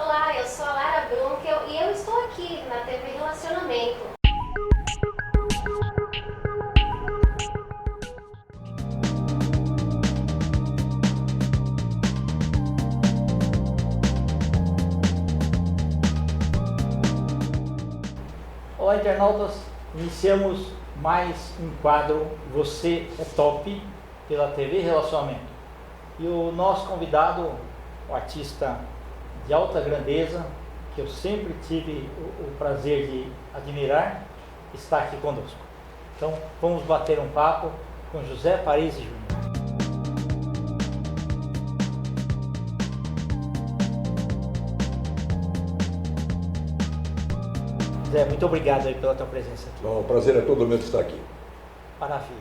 Olá, eu sou a Lara Brunkel e eu estou aqui na TV Relacionamento. Olá, internautas! Iniciamos mais um quadro Você é Top pela TV Relacionamento. E o nosso convidado, o artista de alta grandeza, que eu sempre tive o prazer de admirar, está aqui conosco. Então, vamos bater um papo com José Parisi Júnior. Zé, muito obrigado aí pela tua presença aqui. Bom, o prazer é todo meu de estar aqui. Maravilha.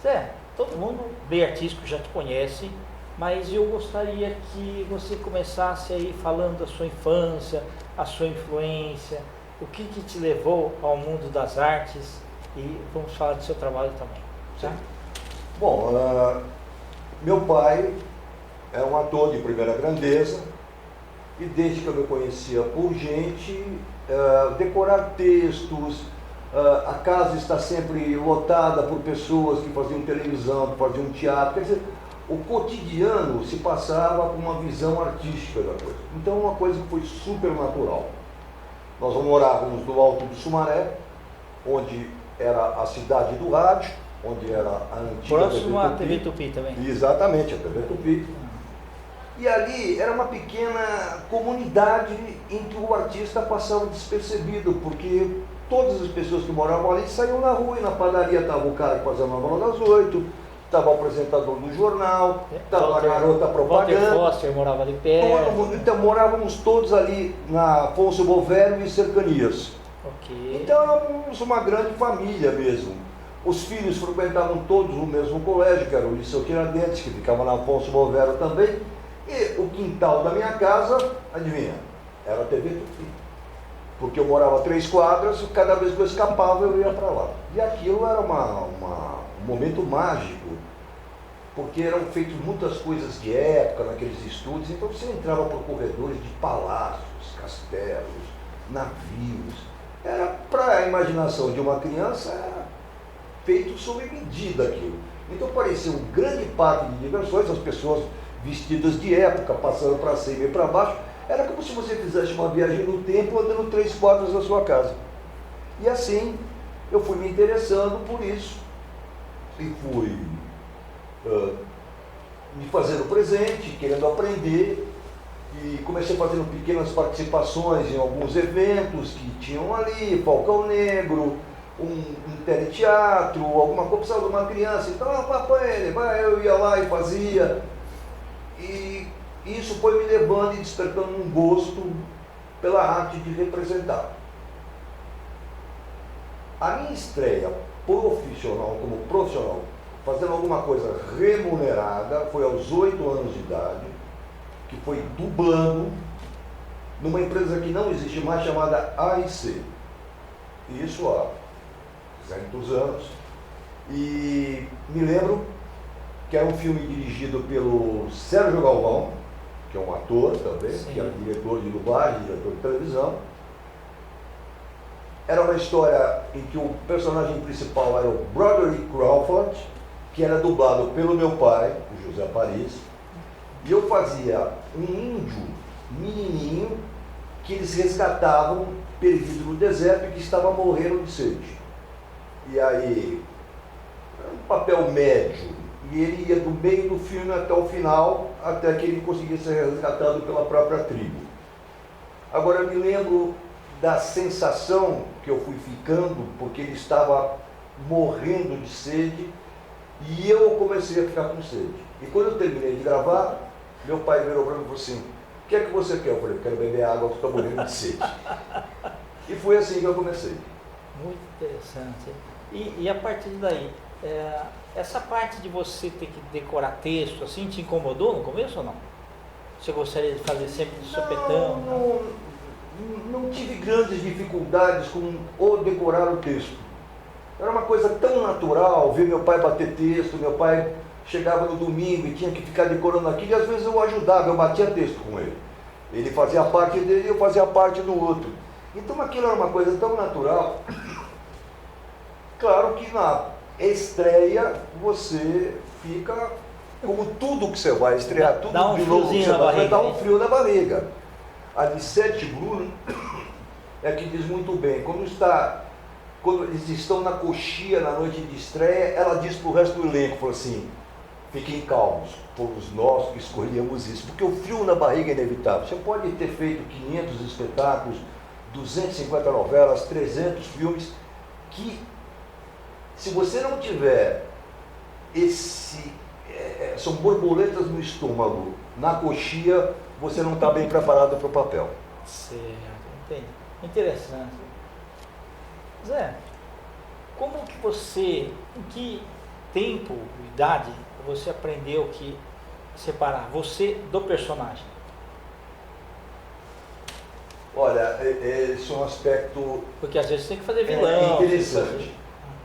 Zé, todo mundo bem artístico já te conhece, mas eu gostaria que você começasse aí falando da sua infância, a sua influência, o que te levou ao mundo das artes, e vamos falar do seu trabalho também, tá? Bom, meu pai é um ator de primeira grandeza e desde que eu me conhecia por gente, decorar textos, a casa está sempre lotada por pessoas que faziam televisão, que faziam teatro, quer dizer, o cotidiano se passava com uma visão artística da coisa. Então, uma coisa que foi super natural. Nós morávamos no Alto do Sumaré, onde era a cidade do rádio, onde era a antiga Próximo à TV Tupi também. Exatamente, a TV Tupi. E ali era uma pequena comunidade em que o artista passava despercebido, porque todas as pessoas que moravam ali saíam na rua, e na padaria estava o cara que fazia a novela das 8, estava o apresentador do jornal, estava a garota propaganda. Walter Foster morava ali perto. Então morávamos todos ali na Afonso Bovero e cercanias. Ok. Então éramos uma grande família mesmo. Os filhos frequentavam todos o mesmo colégio, que era o Liceu Tiradentes, que ficava na Afonso Bovero também. E o quintal da minha casa, adivinha, era a TV Tupi. Porque eu morava a 3 quadras, cada vez que eu escapava eu ia para lá. E aquilo era um momento mágico, porque eram feitas muitas coisas de época naqueles estúdios, então você entrava por corredores de palácios, castelos, navios. Era para a imaginação de uma criança, era feito sob medida aquilo. Então parecia um grande parque de diversões, as pessoas vestidas de época, passando para cima e para baixo. Era como se você fizesse uma viagem no tempo andando 3 quadras da sua casa. E assim eu fui me interessando por isso e fui me fazendo presente, querendo aprender, e comecei fazendo pequenas participações em alguns eventos que tinham ali, Falcão Negro, um teleteatro, alguma coisa, precisava de uma criança, então papai, eu ia lá e fazia. E isso foi me levando e despertando um gosto pela arte de representar. A minha estreia profissional, como profissional, fazendo alguma coisa remunerada, foi aos 8 anos de idade, que foi dublando numa empresa que não existe mais, chamada AIC. Isso há 200 anos. E me lembro que era um filme dirigido pelo Sérgio Galvão, que é um ator também, Sim. que era diretor de dublagem, diretor de televisão. Era uma história em que o personagem principal era o Broderick Crawford, que era dublado pelo meu pai, o José Parisi, e eu fazia um índio menininho que eles resgatavam perdido no deserto e que estava morrendo de sede. E aí, era um papel médio, e ele ia do meio do filme até o final, até que ele conseguia ser resgatado pela própria tribo. Agora eu me lembro da sensação que eu fui ficando, porque ele estava morrendo de sede, e eu comecei a ficar com sede. E quando eu terminei de gravar, meu pai virou para mim e falou assim: o que é que você quer? Eu falei: eu quero beber água, porque estou morrendo de sede. E foi assim que eu comecei. Muito interessante. E a partir daí, essa parte de você ter que decorar texto, assim, te incomodou no começo ou não? Você gostaria de fazer sempre de sopetão? Não tive grandes dificuldades com o decorar o texto. Era uma coisa tão natural ver meu pai bater texto. Meu pai chegava no domingo e tinha que ficar decorando aquilo, e às vezes eu ajudava, eu batia texto com ele. Ele fazia parte dele e eu fazia parte do outro. Então aquilo era uma coisa tão natural. Claro que na estreia você fica, como tudo que você vai estrear, tudo dá um de novo que friozinho você na vai, barriga, dá um hein? frio na barriga. A Lissete Bruno é que diz muito bem, quando eles estão na coxia na noite de estreia, ela diz para o resto do elenco, falou assim, fiquem calmos, fomos nós que escolhemos isso, porque o frio na barriga é inevitável. Você pode ter feito 500 espetáculos, 250 novelas, 300 filmes, que se você não tiver são borboletas no estômago, na coxia, você não está bem preparado para o papel. Certo, entendi. Interessante. Zé, como que você, em que tempo, idade, você aprendeu que separar você do personagem? Olha, esse é um aspecto Porque às vezes tem que fazer vilão. interessante.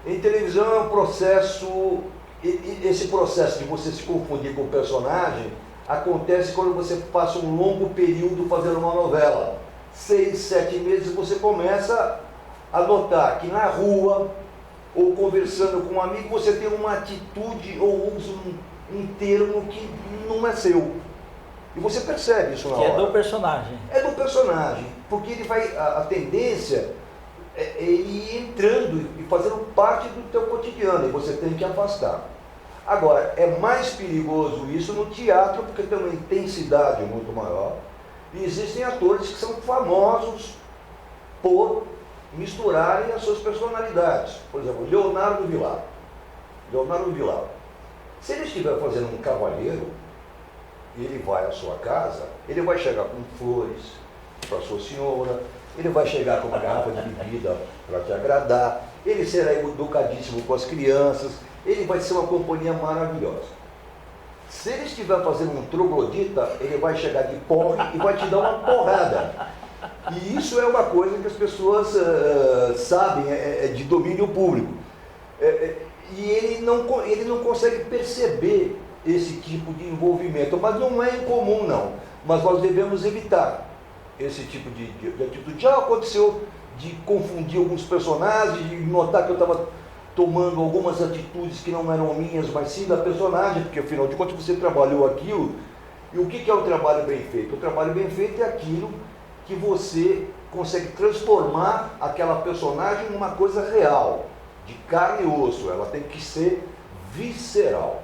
Em televisão é um processo, esse processo de você se confundir com o personagem acontece quando você passa um longo período fazendo uma novela. 6, 7 meses você começa a notar que na rua ou conversando com um amigo você tem uma atitude ou usa um termo que não é seu. E você percebe isso na hora. Que é do personagem. É do personagem, porque ele vai, a tendência é ir entrando e fazendo parte do teu cotidiano, e você tem que afastar. Agora, é mais perigoso isso no teatro, porque tem uma intensidade muito maior, e existem atores que são famosos por misturarem as suas personalidades. Por exemplo, Leonardo Vilar. Leonardo Vilar. Se ele estiver fazendo um cavalheiro, ele vai à sua casa, ele vai chegar com flores para sua senhora, ele vai chegar com uma garrafa de bebida para te agradar, ele será educadíssimo com as crianças, ele vai ser uma companhia maravilhosa. Se ele estiver fazendo um troglodita, ele vai chegar de porre e vai te dar uma porrada. E isso é uma coisa que as pessoas sabem, é de domínio público. E ele não consegue perceber esse tipo de envolvimento, mas não é incomum não, mas nós devemos evitar esse tipo de atitude. Já aconteceu de confundir alguns personagens, de notar que eu estava tomando algumas atitudes que não eram minhas, mas sim da personagem, porque afinal de contas você trabalhou aquilo. E o que é o trabalho bem feito? O trabalho bem feito é aquilo que você consegue transformar aquela personagem em uma coisa real, de carne e osso, ela tem que ser visceral.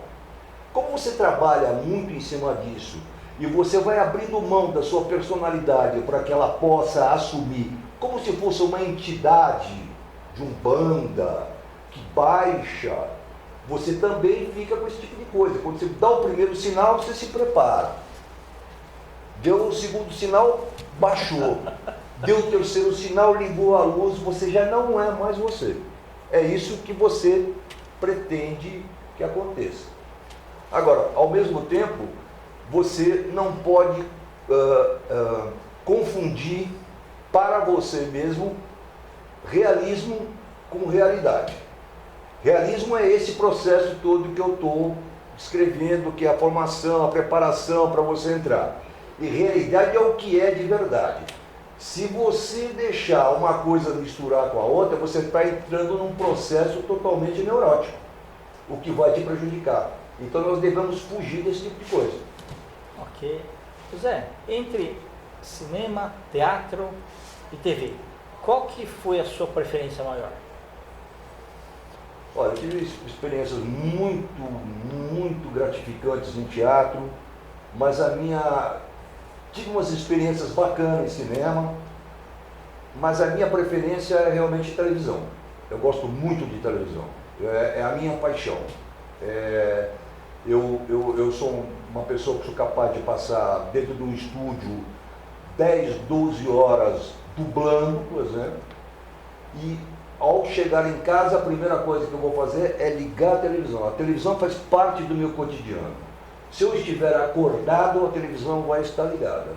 Como você trabalha muito em cima disso, e você vai abrindo mão da sua personalidade para que ela possa assumir, como se fosse uma entidade de Umbanda, que baixa, você também fica com esse tipo de coisa. Quando você dá o primeiro sinal, você se prepara. Deu o segundo sinal, baixou. Deu o terceiro sinal, ligou a luz, você já não é mais você. É isso que você pretende que aconteça. Agora, ao mesmo tempo, você não pode confundir para você mesmo realismo com realidade. Realismo é esse processo todo que eu estou descrevendo, que é a formação, a preparação para você entrar. E realidade é o que é de verdade. Se você deixar uma coisa misturar com a outra, você está entrando num processo totalmente neurótico, o que vai te prejudicar. Então nós devemos fugir desse tipo de coisa. Ok. Zé, entre cinema, teatro e TV, qual que foi a sua preferência maior? Olha, eu tive experiências muito, muito gratificantes no teatro, mas tive umas experiências bacanas em cinema, mas a minha preferência é realmente televisão. Eu gosto muito de televisão, é a minha paixão. Eu sou uma pessoa que sou capaz de passar dentro de um estúdio 10, 12 horas dublando, por exemplo, e ao chegar em casa, a primeira coisa que eu vou fazer é ligar a televisão. A televisão faz parte do meu cotidiano. Se eu estiver acordado, a televisão vai estar ligada.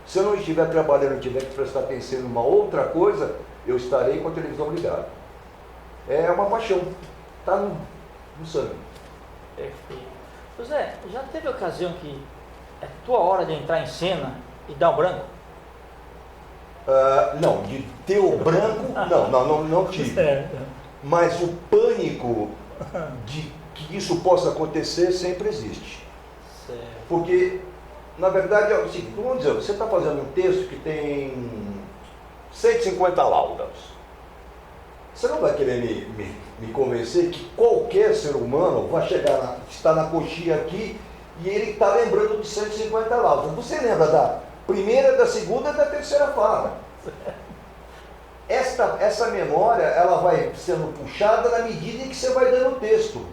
Se eu não estiver trabalhando e tiver que prestar atenção em uma outra coisa, eu estarei com a televisão ligada. É uma paixão, está no sangue. Perfeito. José, já teve ocasião que é tua hora de entrar em cena E dá um branco? Não, de ter o branco, não tive. Certo. Mas o pânico de que isso possa acontecer sempre existe. Certo. Porque, na verdade, é o seguinte, vamos dizer, você está fazendo um texto que tem 150 laudas. Você não vai querer me convencer que qualquer ser humano vai está na coxinha aqui e ele está lembrando de 150 laudas. Você lembra da primeira, da segunda e da terceira fala. Essa memória, ela vai sendo puxada na medida em que você vai dando o texto.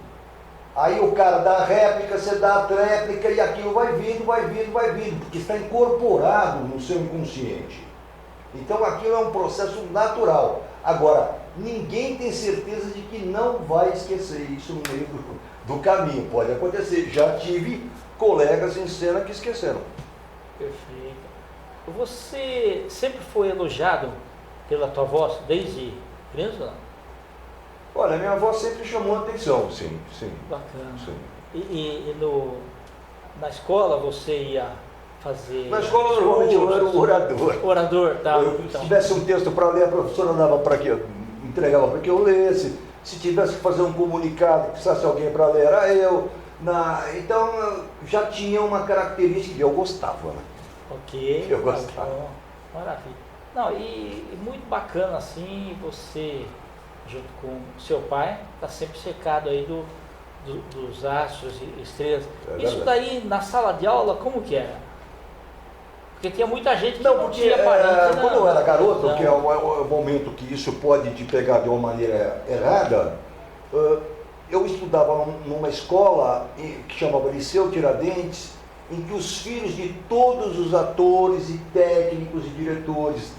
Aí o cara dá a réplica, você dá a tréplica e aquilo vai vindo, porque está incorporado no seu inconsciente. Então aquilo é um processo natural. Agora, ninguém tem certeza de que não vai esquecer isso no meio do caminho. Pode acontecer. Já tive colegas em cena que esqueceram. Perfeito. Você sempre foi elogiado pela tua voz desde criança ou não? Olha, minha avó sempre chamou a atenção, sim. Bacana. Sim. E na escola você ia fazer... Na escola normalmente eu era o orador. Orador, tá. Se tivesse um texto para ler, a professora dava para que eu entregava para que eu lesse. Se tivesse que fazer um comunicado, precisasse alguém para ler, era eu. Então já tinha uma característica que eu gostava, né? Ok. Eu gostava. Bom. Maravilha. Não, e muito bacana assim, você, junto com seu pai, está sempre cercado aí dos astros e estrelas. Isso daí na sala de aula, como que era? Porque tinha muita gente que não tinha parente. Quando eu era garoto, que é o momento que isso pode te pegar de uma maneira errada, eu estudava numa escola que chamava Liceu Tiradentes, em que os filhos de todos os atores e técnicos e diretores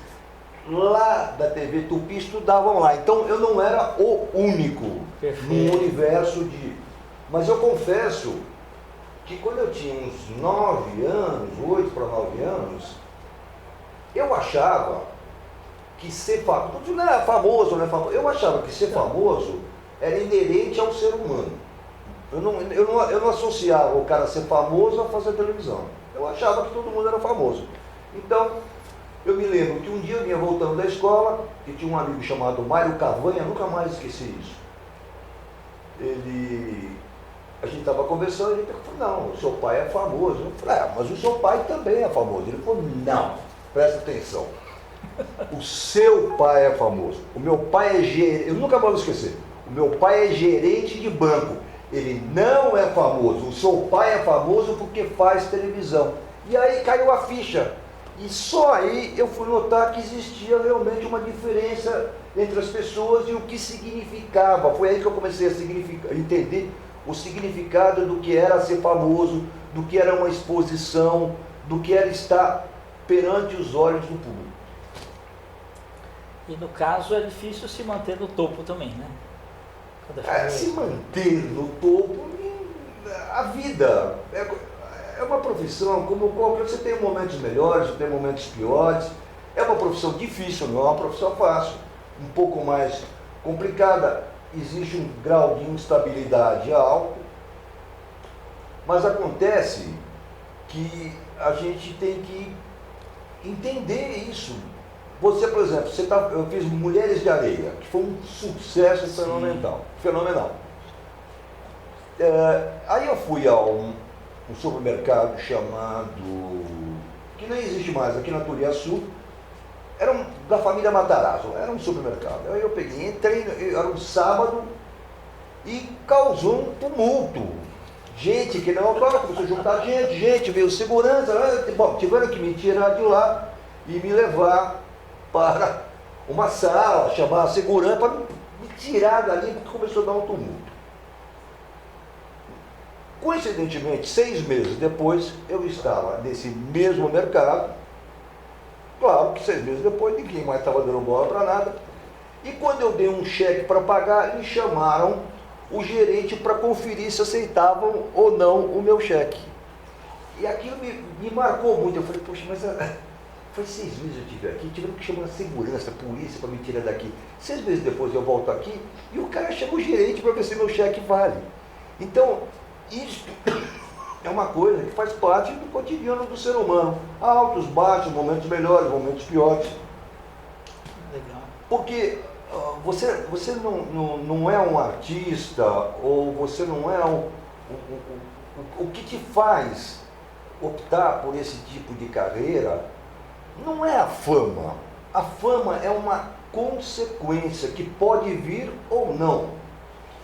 lá da TV Tupi estudavam lá. Então eu não era o único no universo de... Mas eu confesso que quando eu tinha uns 9 anos, 8 para 9 anos, eu achava que ser famoso, não é famoso, não é famoso, eu achava que ser famoso era inerente ao ser humano. Eu não associava o cara ser famoso a fazer televisão. Eu achava que todo mundo era famoso. Então, eu me lembro que um dia eu vinha voltando da escola e tinha um amigo chamado Mário Cavanha, nunca mais esqueci isso. A gente estava conversando e ele falou, não, o seu pai é famoso. Eu falei, mas o seu pai também é famoso. Ele falou, não, presta atenção. O seu pai é famoso. O meu pai é gerente, eu nunca vou esquecer. O meu pai é gerente de banco. Ele não é famoso. O seu pai é famoso porque faz televisão. E aí caiu a ficha. E só aí eu fui notar que existia realmente uma diferença entre as pessoas e o que significava. Foi aí que eu comecei a entender o significado do que era ser famoso, do que era uma exposição, do que era estar perante os olhos do público. E no caso é difícil se manter no topo também, né? Se manter no topo, a vida é uma profissão como qualquer, você tem momentos melhores, você tem momentos piores, é uma profissão difícil, não é uma profissão fácil, um pouco mais complicada, existe um grau de instabilidade alto, mas acontece que a gente tem que entender isso. Você, por exemplo, eu fiz Mulheres de Areia, que foi um sucesso fenomenal. Aí eu fui a um supermercado chamado, que nem existe mais, aqui na Turiaçu, era da família Matarazzo, era um supermercado. Aí eu peguei, entrei, era um sábado, e causou um tumulto. Gente que não começou a juntar gente, veio segurança, tiveram que me tirar de lá e me levar para uma sala, chamar a segurança para me tirar dali, porque começou a dar um tumulto. Coincidentemente, 6 meses depois, eu estava nesse mesmo mercado. Claro que 6 meses depois ninguém mais estava dando bola para nada. E quando eu dei um cheque para pagar, eles chamaram o gerente para conferir se aceitavam ou não o meu cheque. E aquilo me marcou muito. Eu falei, poxa, mas foi 6 meses eu estive aqui, tiveram que chamar a segurança, a polícia para me tirar daqui. 6 meses depois eu volto aqui e o cara chama o gerente para ver se meu cheque vale. Então, é uma coisa que faz parte do cotidiano do ser humano. Altos, baixos, momentos melhores, momentos piores. Legal. Porque você não é um artista, ou você não é o que te faz optar por esse tipo de carreira não é a fama. A fama é uma consequência que pode vir ou não.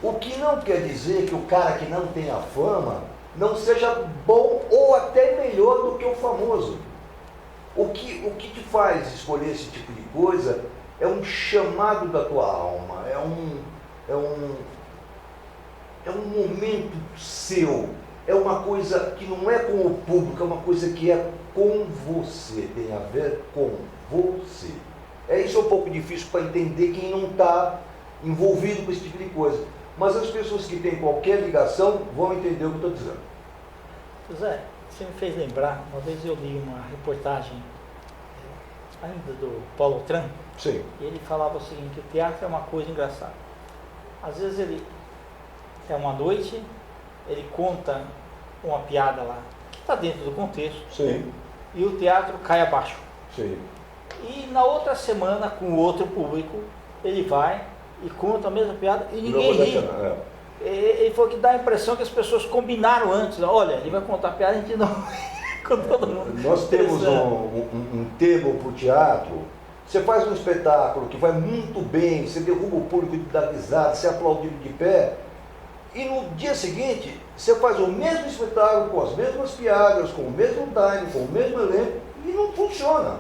O que não quer dizer que o cara que não tem a fama não seja bom ou até melhor do que o famoso. O que te faz escolher esse tipo de coisa é um chamado da tua alma, é um momento seu, é uma coisa que não é com o público, é uma coisa que é com você, tem a ver com você. Isso é um pouco difícil para entender quem não está envolvido com esse tipo de coisa. Mas as pessoas que têm qualquer ligação vão entender o que eu estou dizendo. José, você me fez lembrar, uma vez eu li uma reportagem ainda do Paulo Otran, Sim. e ele falava o seguinte: o teatro é uma coisa engraçada. Às vezes ele é uma noite, ele conta uma piada lá, que está dentro do contexto, Sim. e o teatro cai abaixo. Sim. E na outra semana, com outro público, ele vai e conta a mesma piada e ninguém ri. Ele falou que dá a impressão que as pessoas combinaram antes. Olha, ele vai contar a piada, a gente não com todo mundo. Nós temos um termo para o teatro. Você faz um espetáculo que vai muito bem, você derruba o público de dar risada, você é aplaudido de pé, e no dia seguinte você faz o mesmo espetáculo com as mesmas piadas, com o mesmo time, com o mesmo elenco, e não funciona.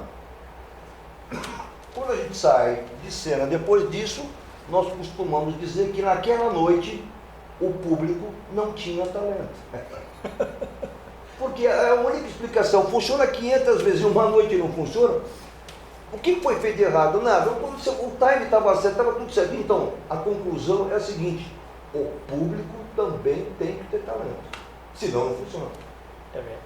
Quando a gente sai de cena depois disso, nós costumamos dizer que naquela noite o público não tinha talento. Porque é a única explicação. Funciona 500 vezes e uma noite não funciona. O que foi feito de errado? Nada. O time estava certo, estava tudo certo. Então, a conclusão é a seguinte: o público também tem que ter talento. Senão não funciona. É verdade.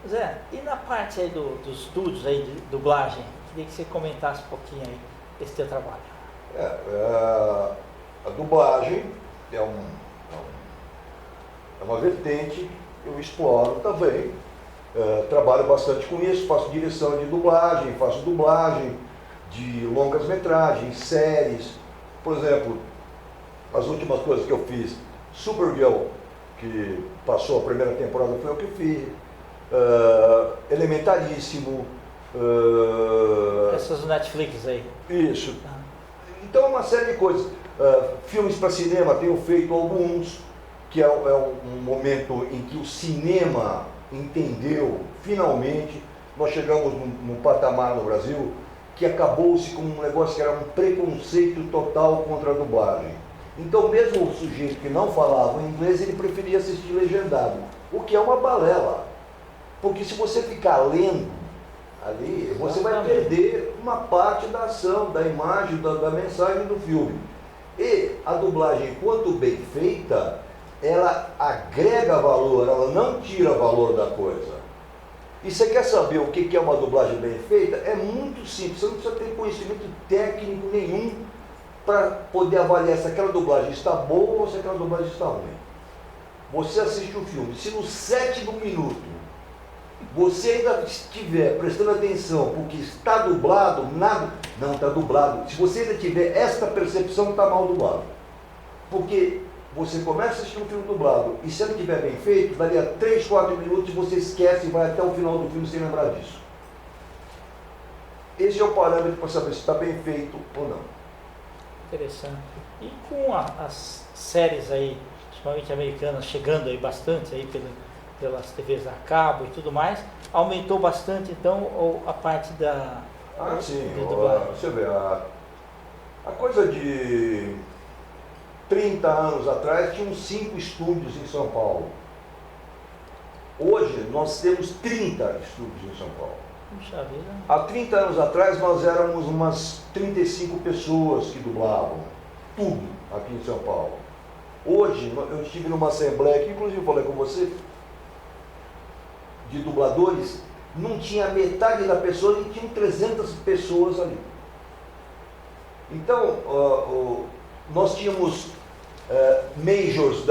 Zé, e na parte aí dos estúdios aí de dublagem, queria que você comentasse um pouquinho aí esse teu trabalho. A dublagem é uma vertente que eu exploro também. Trabalho bastante com isso, faço direção de dublagem, faço dublagem de longas metragens, séries. Por exemplo, as últimas coisas que eu fiz, Supergirl, que passou a primeira temporada, foi eu que fiz. Elementaríssimo. Essas Netflix aí. Isso. Então, uma série de coisas. Filmes para cinema, tenho feito alguns, que é um momento em que o cinema entendeu, finalmente, nós chegamos num patamar no Brasil que acabou-se com um negócio que era um preconceito total contra a dublagem. Então, mesmo o sujeito que não falava inglês, ele preferia assistir legendado, o que é uma balela. Porque se você ficar lendo ali, você vai perder uma parte da ação, da imagem, da mensagem do filme. E a dublagem, quanto bem feita, ela agrega valor, ela não tira valor da coisa. E você quer saber o que é uma dublagem bem feita? É muito simples, você não precisa ter conhecimento técnico nenhum para poder avaliar se aquela dublagem está boa ou se aquela dublagem está ruim. Você assiste o filme, se no 7º minuto você ainda estiver prestando atenção porque está dublado, nada, não está dublado. Se você ainda tiver esta percepção, está mal dublado. Porque você começa a assistir um filme dublado e se ele estiver bem feito, daria 3, 4 minutos e você esquece e vai até o final do filme sem lembrar disso. Esse é o parâmetro para saber se está bem feito ou não. Interessante. E com as séries aí, principalmente americanas, chegando aí bastante aí pelas TVs a cabo e tudo mais, aumentou bastante então a parte da sim, dublagem. Você vê, a coisa de 30 anos atrás tinham 5 estúdios em São Paulo. Hoje nós temos 30 estúdios em São Paulo. Puxa vida. Há 30 anos atrás nós éramos umas 35 pessoas que dublavam tudo aqui em São Paulo. Hoje eu estive numa assembleia que inclusive falei com você, de dubladores, não tinha metade da pessoa e tinham 300 pessoas ali. Então, nós tínhamos majors,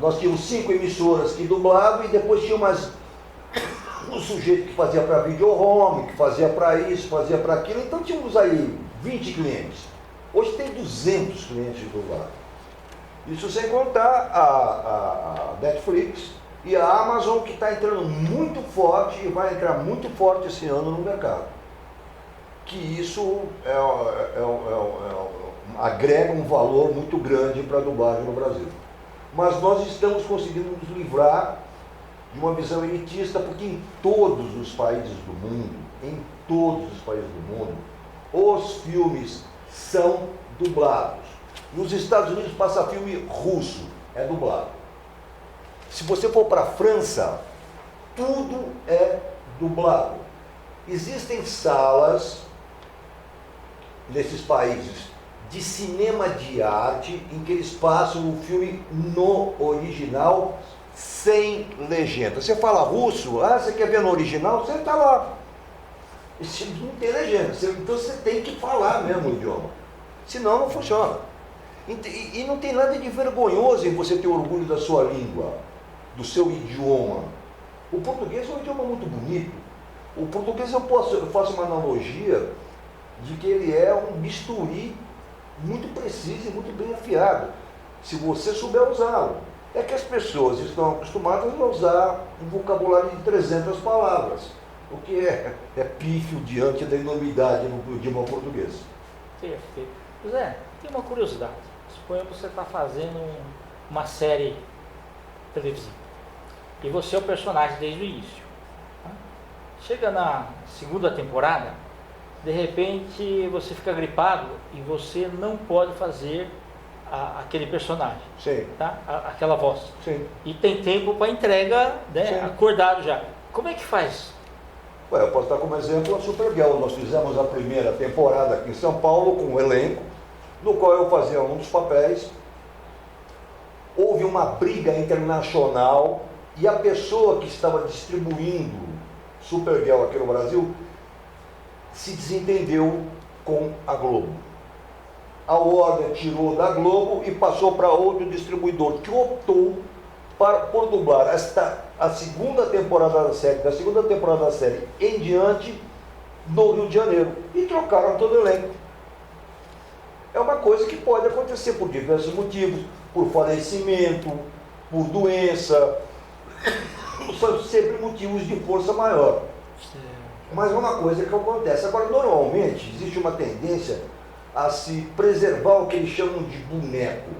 nós tínhamos 5 emissoras que dublavam e depois tinha um sujeito que fazia para video home, que fazia para isso, fazia para aquilo, então tínhamos aí 20 clientes. Hoje tem 200 clientes de dublagem. Isso sem contar a Netflix e a Amazon, que está entrando muito forte e vai entrar muito forte esse ano no mercado. Que isso agrega um valor muito grande para a dublagem no Brasil. Mas nós estamos conseguindo nos livrar de uma visão elitista, porque em todos os países do mundo, os filmes são dublados. Nos Estados Unidos passa filme russo, é dublado. Se você for para a França, tudo é dublado. Existem salas nesses países de cinema de arte em que eles passam o filme no original sem legenda. Você fala russo, você quer ver no original? Você está lá. Esse não tem legenda, então você tem que falar mesmo o idioma. Senão não funciona. E não tem nada de vergonhoso em você ter orgulho da sua língua, do seu idioma. O português é um idioma muito bonito. O português eu faço uma analogia de que ele é um bisturi muito preciso e muito bem afiado, se você souber usá-lo. É que as pessoas estão acostumadas a usar um vocabulário de 300 palavras, o que é pífio diante da enormidade no idioma português. Perfeito. José, tem uma curiosidade. Suponha que você está fazendo uma série televisiva e você é o personagem desde o início. Chega na segunda temporada, de repente você fica gripado e você não pode fazer aquele personagem. Sim. Tá? Aquela voz. Sim. E tem tempo para entrega, né? Sim. Acordado já. Como é que faz? Eu posso dar como exemplo a Supergirl. Nós fizemos a primeira temporada aqui em São Paulo com um elenco, no qual eu fazia um dos papéis. Houve uma briga internacional e a pessoa que estava distribuindo Supergirl aqui no Brasil se desentendeu com a Globo. A Warner tirou da Globo e passou para outro distribuidor que optou por dublar a segunda temporada da série em diante no Rio de Janeiro e trocaram todo o elenco. É uma coisa que pode acontecer por diversos motivos, por falecimento, por doença, são sempre motivos de força maior. Mas é uma coisa que acontece. Agora, normalmente, existe uma tendência a se preservar o que eles chamam de boneco.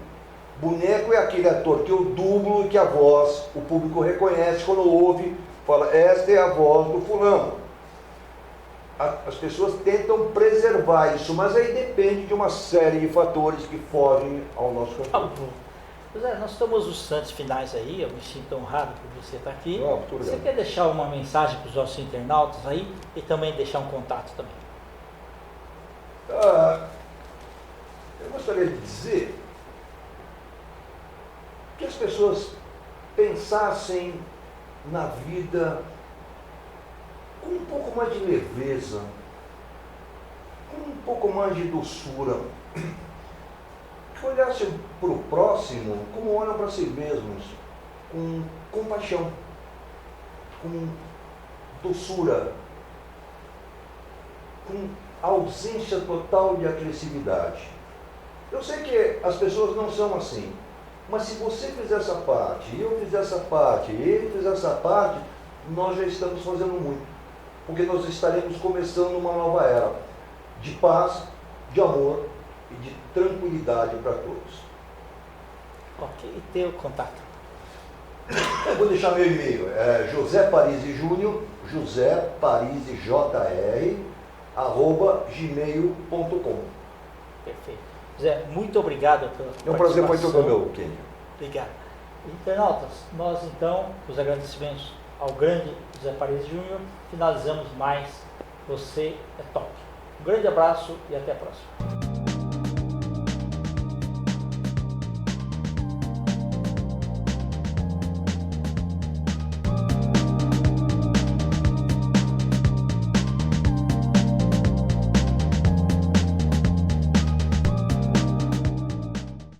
Boneco é aquele ator que eu dublo e que a voz, o público reconhece quando ouve, fala, esta é a voz do fulano. As pessoas tentam preservar isso, mas aí depende de uma série de fatores que fogem ao nosso controle. José, nós estamos nos instantes finais aí, eu me sinto honrado por você estar aqui. Muito Você obrigado. quer deixar uma mensagem para os nossos internautas aí e também deixar um contato também? Eu gostaria de dizer que as pessoas pensassem na vida com um pouco mais de leveza, com um pouco mais de doçura, que olhassem para o próximo como olham para si mesmos, com compaixão, com doçura, com ausência total de agressividade. Eu sei que as pessoas não são assim, mas se você fizer essa parte, eu fizer essa parte, ele fizer essa parte, nós já estamos fazendo muito, porque nós estaremos começando uma nova era de paz, de amor e de tranquilidade para todos. Ok, e teu contato? Eu vou deixar meu e-mail, José Parisi Júnior, José Parisi JR, @gmail.com. Perfeito. José, muito obrigado pela É um prazer, foi participação. todo meu, Kenny. Obrigado. Internautas, nós então, os agradecimentos ao grande José Parisi Júnior, finalizamos mais Você é Top. Um grande abraço e até a próxima.